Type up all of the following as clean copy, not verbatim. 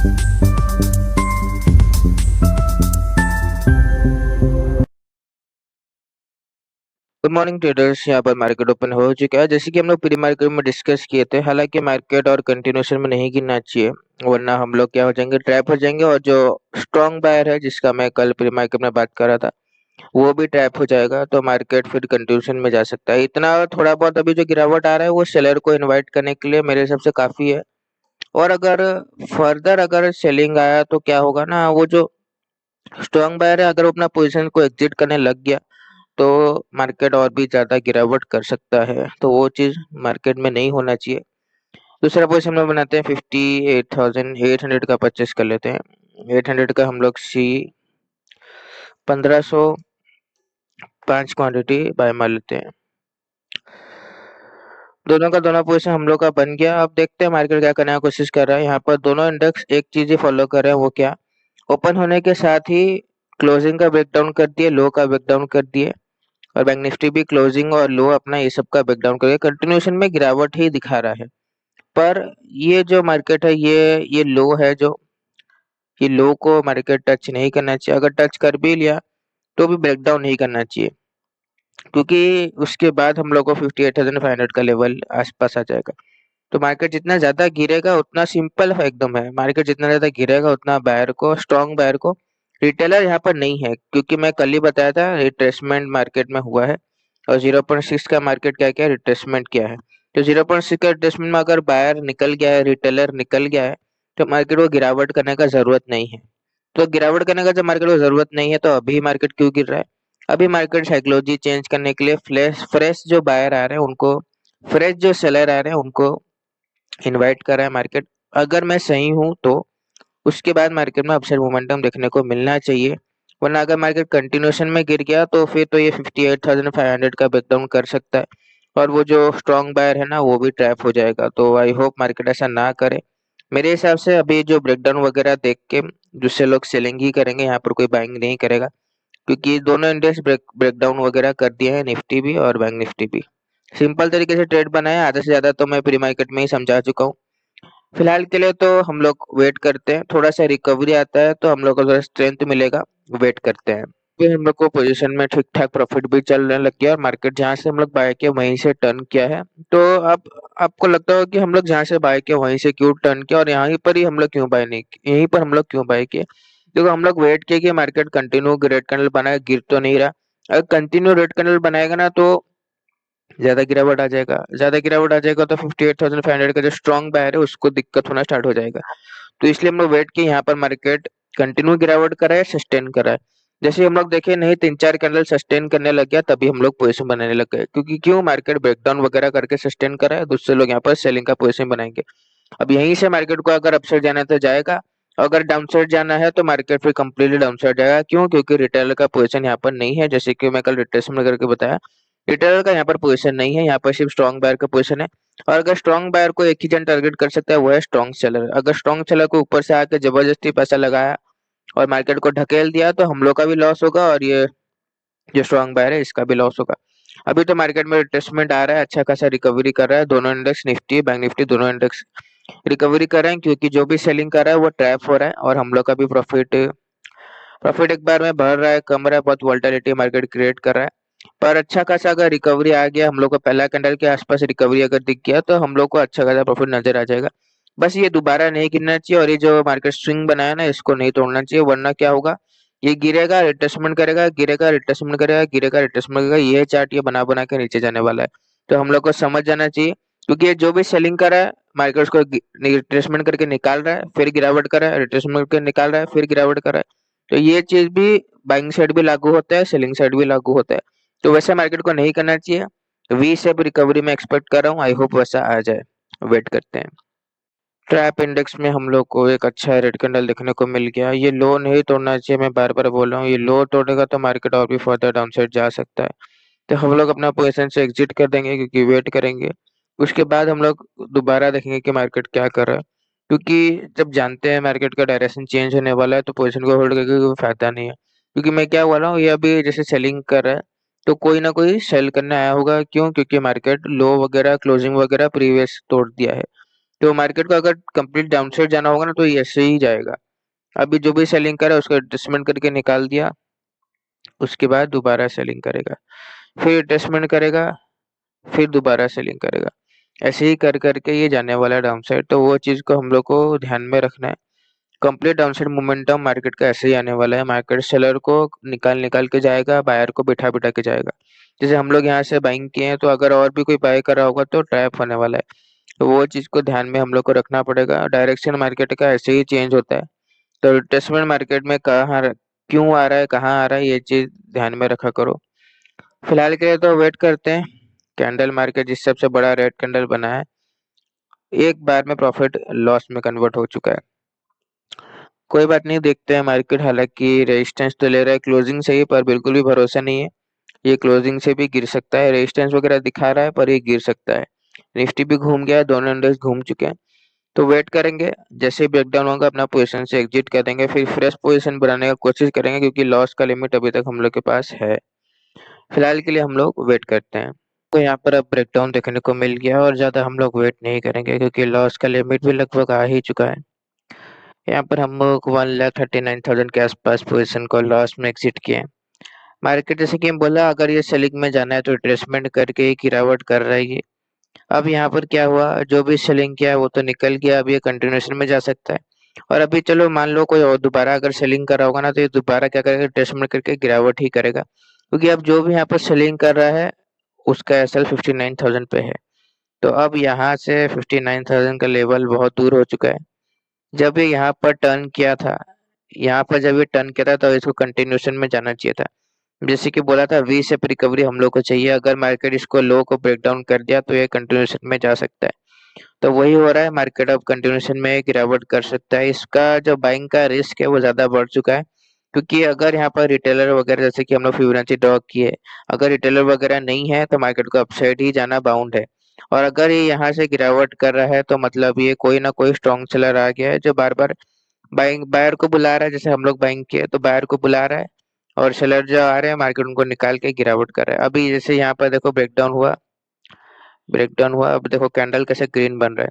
Good morning traders. यहाँ पर market open हो चुका है। जैसे कि हम लोग प्री मार्केट में डिस्कस किए थे, हालांकि मार्केट और कंटिन्यूशन में नहीं गिरना चाहिए, वरना हम लोग क्या हो जाएंगे, ट्रैप हो जाएंगे। और जो स्ट्रॉन्ग बायर है, जिसका मैं कल प्री मार्केट में बात कर रहा था, वो भी ट्रैप हो जाएगा। तो मार्केट फिर कंटिन्यूशन में जा सकता है। इतना थोड़ा बहुत अभी जो गिरावट आ रहा है, वो सेलर को इन्वाइट करने के लिए मेरे हिसाब से काफी है। और अगर फर्दर अगर सेलिंग आया तो क्या होगा ना, वो जो स्ट्रॉन्ग बायर है, अगर वो अपना पोजीशन को एग्जिट करने लग गया तो मार्केट और भी ज्यादा गिरावट कर सकता है। तो वो चीज मार्केट में नहीं होना चाहिए। दूसरा पोजीशन हम लोग बनाते हैं 58,800 का परचेस कर लेते हैं। 800 का हम लोग सी 1505 क्वांटिटी बाय मार लेते हैं। दोनों का दोनों पोजीशन हम लोग का बन गया। अब देखते हैं मार्केट क्या करने की कोशिश कर रहा है। यहाँ पर दोनों इंडेक्स एक चीज ही फॉलो कर रहे हैं, वो क्या, ओपन होने के साथ ही क्लोजिंग का ब्रेकडाउन कर दिए, लो का ब्रेकडाउन कर दिए। और बैंक निफ्टी भी क्लोजिंग और लो अपना ये सब का ब्रेकडाउन करके कंटिन्यूशन में गिरावट ही दिखा रहा है। पर ये जो मार्केट है, ये लो है, जो ये लो को मार्केट टच नहीं करना चाहिए। अगर टच कर भी लिया तो भी ब्रेकडाउन नहीं करना चाहिए, क्योंकि उसके बाद हम लोग को 58,500 का लेवल आसपास आ जाएगा। तो मार्केट जितना ज्यादा गिरेगा उतना सिंपल है, एकदम है। मार्केट जितना ज्यादा गिरेगा उतना बायर को, स्ट्रॉन्ग बायर को, रिटेलर यहाँ पर नहीं है, क्योंकि मैं कल ही बताया था रिट्रेसमेंट मार्केट में हुआ है। और 0.6 का मार्केट क्या क्या रिट्रेसमेंट क्या है। तो 0.6 का रिट्रेसमेंट में अगर बायर निकल गया है, रिटेलर निकल गया है, तो मार्केट को गिरावट करने का जरूरत नहीं है। तो गिरावट करने का जब मार्केट को जरूरत नहीं है, तो अभी मार्केट क्यों गिर रहा है। अभी मार्केट साइकोलॉजी चेंज करने के लिए फ्रेश जो बायर आ रहे हैं उनको, फ्रेश जो सेलर आ रहे हैं उनको इनवाइट कर रहा है मार्केट। अगर मैं सही हूं तो उसके बाद मार्केट में अपसाइड मोमेंटम देखने को मिलना चाहिए। वरना अगर मार्केट कंटिन्यूशन में गिर गया तो फिर तो ये 58,500 का ब्रेकडाउन कर सकता है। और वो जो स्ट्रॉन्ग बायर है ना, वो भी ट्रैप हो जाएगा। तो आई होप मार्केट ऐसा ना करे। मेरे हिसाब से अभी जो ब्रेकडाउन वगैरह देख के दूसरे लोग सेलिंग ही करेंगे, यहाँ पर कोई बाइंग नहीं करेगा, क्योंकि दोनों इंडेक्स ब्रेकडाउन वगैरह कर दिए हैं, निफ्टी भी और बैंक निफ्टी भी। सिंपल तरीके से ट्रेड बनाया, आधा से ज्यादा तो मैं प्री मार्केट में ही समझा चुका हूँ। फिलहाल के लिए तो हम लोग वेट करते हैं, थोड़ा सा रिकवरी आता है तो हम लोग को थोड़ा स्ट्रेंथ मिलेगा, वेट करते हैं। फिर हम लोग को पोजीशन में ठीक ठाक प्रॉफिट भी चलने लग गया, और मार्केट जहां से हम लोग बाय किया वहीं से टर्न किया है। तो अब आपको लगता होगा कि हम लोग जहां से बाय किया वहीं से क्यों टर्न किया, और यहीं पर ही हम लोग क्यों बाय नहीं किए, यहीं पर हम लोग क्यों बाय किए। देखो, हम लोग वेट किए कि मार्केट कंटिन्यू रेड कैंडल बनाए, गिर तो नहीं रहा। अगर कंटिन्यू रेड कैंडल बनाएगा ना, तो ज्यादा गिरावट आ जाएगा। ज्यादा गिरावट आ जाएगा तो 58,500 का जो स्ट्रॉन्ग बायर है उसको दिक्कत होना स्टार्ट हो जाएगा। तो इसलिए हम लोग वेट किए, यहाँ पर मार्केट कंटिन्यू गिरावट कर रहा है, सस्टेन कर रहा है। जैसे हम लोग देखे नहीं, 3-4 कैंडल सस्टेन करने लग गया, तभी हम लोग पोजीशन बनाने लग गए, क्योंकि क्यों, मार्केट ब्रेकडाउन वगैरह करके सस्टेन कर रहा है, दूसरे लोग यहाँ पर सेलिंग का पोजीशन बनाएंगे। अब यहीं से मार्केट को अगर अपसाइड जाना है तो जाएगा, अगर डाउन साइड जाना है तो मार्केट फिर कंप्लीटली डाउन साइड जाएगा। क्यों, क्योंकि रिटेलर का पोजीशन यहाँ पर नहीं है, जैसे कि मैं कल रिट्रेसमेंट करके बताया। रिटेलर का यहाँ पर पोजीशन नहीं है, यहाँ पर सिर्फ स्ट्रॉन्ग बायर का पोजीशन है। और अगर स्ट्रॉन्ग बायर को एक ही जन टारगेट कर सकता है, वो है स्ट्रॉन्ग सेलर। अगर स्ट्रॉन्ग सेलर को ऊपर से आके जबरदस्ती पैसा लगाया और मार्केट को ढकेल दिया, तो हम लोग का भी लॉस होगा, और ये जो स्ट्रॉन्ग बायर है इसका भी लॉस होगा। अभी तो मार्केट में रिट्रेसमेंट आ रहा है, अच्छा खासा रिकवरी कर रहा है। दोनों इंडेक्स, निफ्टी बैंक निफ्टी, दोनों इंडेक्स रिकवरी कर रहे हैं, क्योंकि जो भी सेलिंग कर रहा है वो ट्रैप हो रहा है, और हम लोग का भी प्रॉफिट प्रॉफिट एक बार में बढ़ रहा है, कम रहा है, बहुत वोलेटिलिटी मार्केट क्रिएट कर रहा है। पर अच्छा खासा अगर रिकवरी आ गया, हम लोग को पहला कैंडल के आसपास रिकवरी अगर दिख गया, तो हम लोग को अच्छा खासा प्रॉफिट नजर आ जाएगा। बस ये दोबारा नहीं गिरना चाहिए, और ये जो मार्केट स्विंग बनाया ना, इसको नहीं तोड़ना चाहिए, वरना क्या होगा, ये गिरेगा, रिट्रेसमेंट करेगा, गिरेगा, रिट्रेसमेंट करेगा, गिरेगा, रिट्रेसमेंट करेगा। ये चार्ट ये बना बना के नीचे जाने वाला है। तो हम लोग को समझ जाना चाहिए, क्योंकि ये जो भी सेलिंग कर रहा है, मार्केट उसको रिट्रेसमेंट करके निकाल रहा है, फिर गिरावट कर रहा है, रिट्रेसमेंट करके निकाल रहा है, फिर गिरावट कर रहा है। तो ये चीज भी बाइंग साइड भी लागू होता है, सेलिंग साइड भी लागू होता है। तो वैसे मार्केट को नहीं करना चाहिए। वी से रिकवरी में एक्सपेक्ट कर रहा हूँ, आई होप वैसा आ जाए, वेट करते हैं। ट्रैप इंडेक्स में हम लोग को एक अच्छा रेड कैंडल देखने को मिल गया। ये लो नहीं तोड़ना चाहिए, मैं बार बार बोल रहा हूँ, ये लो तोड़ेगा तो मार्केट और भी फर्दर डाउन साइड जा सकता है। तो हम लोग अपना पोजीशन से एग्जिट कर देंगे, क्योंकि वेट करेंगे। उसके बाद हम लोग दोबारा देखेंगे कि मार्केट क्या कर रहा है, क्योंकि जब जानते हैं मार्केट का डायरेक्शन चेंज होने वाला है, तो पोजीशन को होल्ड करके कोई फायदा नहीं है। क्योंकि मैं क्या बोल रहा हूँ, ये अभी जैसे सेलिंग कर रहा है, तो कोई ना कोई सेल करने आया होगा। क्यों, क्योंकि मार्केट लो वगैरह, क्लोजिंग वगैरह प्रीवियस तोड़ दिया है। तो मार्केट को अगर कंप्लीट डाउन साइड जाना होगा ना तो ये ऐसे ही जाएगा। अभी जो भी सेलिंग करे उसको एडजस्टमेंट करके निकाल दिया, उसके बाद दोबारा सेलिंग करेगा, फिर एडजस्टमेंट करेगा, फिर दोबारा सेलिंग करेगा। ऐसे ही कर करके ये जाने वाला है डाउन साइड। तो वो चीज़ को हम लोग को ध्यान में रखना है। Complete down side momentum market का ऐसे ही आने वाला है। मार्केट सेलर को निकाल निकाल के जाएगा, बायर को बिठा बिठा के जाएगा। जैसे हम लोग यहाँ से बाइंग किए हैं, तो अगर और भी कोई बाय कर रहा होगा तो ट्रैप होने वाला है। तो वो चीज़ को ध्यान में हम लोग को रखना पड़ेगा। डायरेक्शन मार्केट का ऐसे ही चेंज होता है। तो रिट्रेसमेंट मार्केट में क्यों आ रहा है, कहाँ आ रहा है, ये चीज़ ध्यान में रखा करो। फिलहाल के लिए तो वेट करते हैं। कैंडल मार्केट जिस सबसे बड़ा रेड कैंडल बना है, एक बार में प्रॉफिट लॉस में कन्वर्ट हो चुका है। कोई बात नहीं, देखते हैं मार्केट। हालांकि रेजिस्टेंस तो ले रहा है क्लोजिंग से ही, पर बिल्कुल भी भरोसा नहीं है। ये क्लोजिंग से भी गिर सकता है। रेजिस्टेंस वगैरह दिखा रहा है पर ये गिर सकता है। निफ्टी भी घूम गया है, दोनों इंडेक्स घूम चुके हैं। तो वेट करेंगे, जैसे ब्रेकडाउन होगा अपना पोजीशन से एग्जिट कर देंगे, फिर फ्रेश पोजीशन बनाने का कोशिश करेंगे, क्योंकि लॉस का लिमिट अभी तक हम लोग के पास है। फिलहाल के लिए हम लोग वेट करते हैं। तो यहाँ पर अब ब्रेकडाउन देखने को मिल गया और ज़्यादा हम लोग वेट नहीं करेंगे, क्योंकि लॉस का लिमिट भी लगभग आ ही चुका है। यहाँ पर हम लोग 1,39,000 के आसपास पोजीशन को लॉस में एग्जिट किए। मार्केट जैसे कि हम बोला, अगर ये सेलिंग में जाना है तो रिट्रेसमेंट करके एक गिरावट कर रहा है ये। अब यहाँ पर क्या हुआ, जो भी सेलिंग किया वो तो निकल गया, अब ये कंटिन्यूएशन में जा सकता है। और अभी चलो मान लो कोई और दोबारा अगर सेलिंग कर रहा होगा ना, तो ये दोबारा क्या करेगा, रिट्रेसमेंट करके गिरावट ही करेगा, क्योंकि अब जो भी यहाँ पर सेलिंग कर रहा है उसका एसएल 59,000 पे है। तो अब यहाँ से 59,000 का लेवल बहुत दूर हो चुका है। जब ये यहाँ पर टर्न किया था, यहाँ पर जब ये टर्न किया था तो इसको कंटिन्यूएशन में जाना चाहिए था। जैसे कि बोला था, वी शेप रिकवरी हम लोग को चाहिए। अगर मार्केट इसको लो को ब्रेक डाउन कर दिया तो ये कंटिन्यूएशन में जा सकता है। तो वही हो रहा है, मार्केट अब कंटिन्यूएशन में गिरावट कर सकता है। इसका जो बाइंग का रिस्क है वो ज्यादा बढ़ चुका है, क्योंकि अगर यहाँ पर रिटेलर वगैरह, जैसे कि हम लोग फिबोनाची ड्रॉ किए, अगर रिटेलर वगैरह नहीं है तो मार्केट को अपसाइड ही जाना बाउंड है। और अगर ये यहाँ से गिरावट कर रहा है तो मतलब ये कोई ना कोई स्ट्रॉन्ग सेलर आ गया है, जो बार बार बाइंग बायर को बुला रहा है। जैसे हम लोग बाइंग किए तो बायर को बुला रहा है, और सेलर जो आ रहे हैं मार्केट उनको निकाल के गिरावट कर रहा है। अभी जैसे यहाँ पर देखो ब्रेकडाउन हुआ, अब देखो कैंडल कैसे ग्रीन बन रहा है।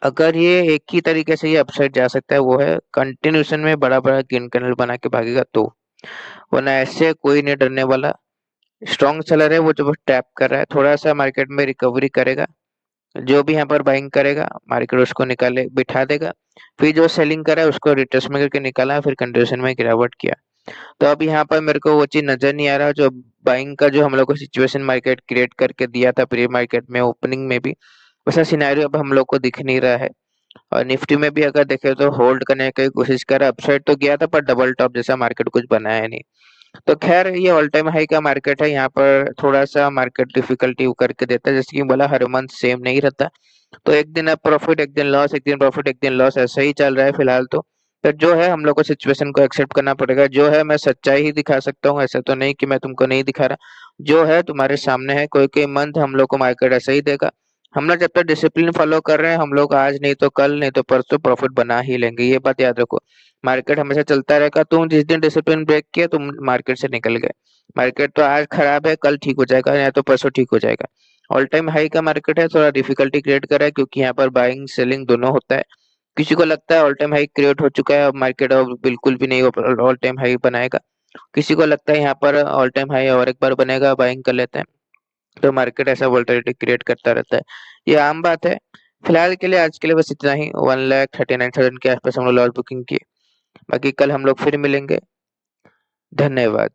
अगर ये एक ही तरीके से ये अपसाइड जा सकता है, वो है कंटिन्यूशन में बड़ा बड़ा ग्रीन कैंडल बना के भागेगा तो, वरना ऐसे कोई नहीं डरने वाला। स्ट्रॉन्ग सेलर है वो, जो टैप कर रहा है, थोड़ा सा मार्केट में रिकवरी करेगा, जो भी यहाँ पर बाइंग करेगा मार्केट उसको निकाले बिठा देगा। फिर जो सेलिंग करा है उसको रिट्रेसमेंट करके निकाला, फिर कंटिन्यूशन में गिरावट किया। तो अब यहाँ पर मेरे को वो चीज नजर नहीं आ रहा, जो बाइंग का जो हम लोग को सिचुएशन मार्केट क्रिएट करके दिया था प्री मार्केट में ओपनिंग में भी, वैसा सिनेरियो अब हम लोग को दिख नहीं रहा है। और निफ्टी में भी अगर देखे तो होल्ड करने की कोशिश कर रहा, अपसाइड तो गया था पर डबल टॉप जैसा मार्केट कुछ बनाया नहीं। तो खैर, ये ऑल टाइम हाई का मार्केट है, यहाँ पर थोड़ा सा मार्केट डिफिकल्टी करके देता है, जैसे कि बोला हर मंथ सेम नहीं रहता। तो एक दिन अब प्रॉफिट, एक दिन लॉस, एक दिन प्रॉफिट, एक दिन लॉस, ऐसा ही चल रहा है फिलहाल। तो जो है हम लोग को सिचुएशन को एक्सेप्ट करना पड़ेगा। जो है मैं सच्चाई ही दिखा सकता हूँ, ऐसा तो नहीं कि मैं तुमको नहीं दिखा रहा। जो है तुम्हारे सामने है। कोई कोई मंथ हम लोग को मार्केट ऐसा ही देगा। हम लोग जब तक डिसिप्लिन फॉलो कर रहे हैं, हम लोग आज नहीं तो कल, नहीं तो परसों प्रॉफिट बना ही लेंगे, ये बात याद रखो। मार्केट हमेशा चलता रहेगा। तुम जिस दिन डिसिप्लिन ब्रेक किया तुम मार्केट से निकल गए। मार्केट तो आज खराब है, कल ठीक हो जाएगा, या तो परसों ठीक हो जाएगा। ऑल टाइम हाई का मार्केट है, थोड़ा डिफिकल्टी क्रिएट कर रहा है, क्योंकि यहाँ पर बाइंग सेलिंग दोनों होता है। किसी को लगता है ऑल टाइम हाई क्रिएट हो चुका है, अब मार्केट अब बिल्कुल भी नहीं ऑल टाइम हाई बनाएगा। किसी को लगता है यहाँ पर ऑल टाइम हाई और एक बार बनेगा, बाइंग कर लेते हैं। तो मार्केट ऐसा वोलेटिलिटी क्रिएट करता रहता है, ये आम बात है। फिलहाल के लिए, आज के लिए बस इतना ही। 1,39,000 के आसपास हम लोग लॉस बुकिंग किए। बाकी कल हम लोग फिर मिलेंगे। धन्यवाद।